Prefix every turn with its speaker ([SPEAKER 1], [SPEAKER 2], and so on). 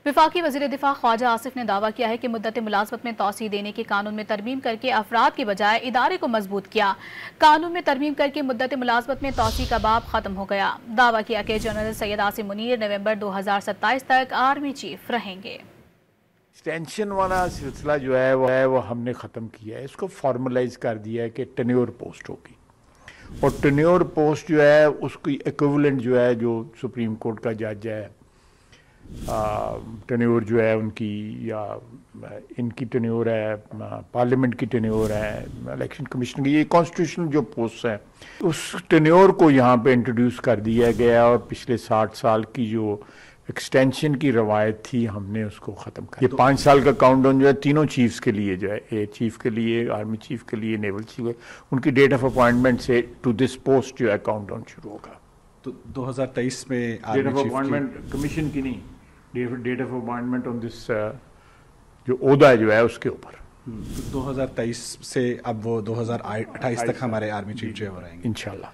[SPEAKER 1] وفاقی وزیر دفاع خواجہ آصف نے دعویٰ کیا ہے کہ مدت ملازمت میں توسیع دینے کے قانون میں ترمیم کر کے افراد کی بجائے ادارے کو مضبوط کیا۔ قانون میں ترمیم کر کے مدت ملازمت میں توسیع کا باب ختم ہو گیا۔ دعویٰ کیا کہ جنرل سید عاصم منیر نومبر 2027 تک آرمی چیف رہیں گے۔
[SPEAKER 2] ایکسٹینشن والا سلسلہ جو ہے وہ ہم نے ختم کیا ہے، اس کو فارملائز کر دیا ہے کہ ٹینیور پوسٹ ہوگی، اور ٹینیور پوسٹ جو ہے اس کی ایکویولنٹ جو ہے جو سپریم کورٹ کا جج ہے، ٹینیور جو ہے ان کی، یا ان کی ٹینیور ہے، پارلیمنٹ کی ٹینیور ہے، الیکشن کمیشن کی، یہ کانسٹیٹیوشنل جو پوسٹ ہیں اس ٹینیور کو یہاں پہ انٹروڈیوس کر دیا گیا، اور پچھلے 60 سال کی جو ایکسٹینشن کی روایت تھی ہم نے اس کو ختم کر دیا۔ یہ 5 سال کا کاؤنٹ ڈاؤن جو ہے تینوں چیفز کے لیے جو ہے، ایئر چیف کے لیے، آرمی چیف کے لیے، نیول چیف، ان کی ڈیٹ آف اپوائنٹمنٹ سے ٹو دس پوسٹ جو ہے کاؤنٹ ڈاؤن شروع ہوگا۔
[SPEAKER 3] تو 2023 میں
[SPEAKER 2] ڈیٹ آف اپوائنٹمنٹ کمیشن کی نہیں، ڈیٹ آف اپوائنٹمنٹ آن دس جو عہدہ جو ہے اس کے اوپر
[SPEAKER 3] 2023 سے اب وہ 2028 تک ہمارے آرمی چیف جو ہے وہ رہیں گے
[SPEAKER 2] انشاءاللہ۔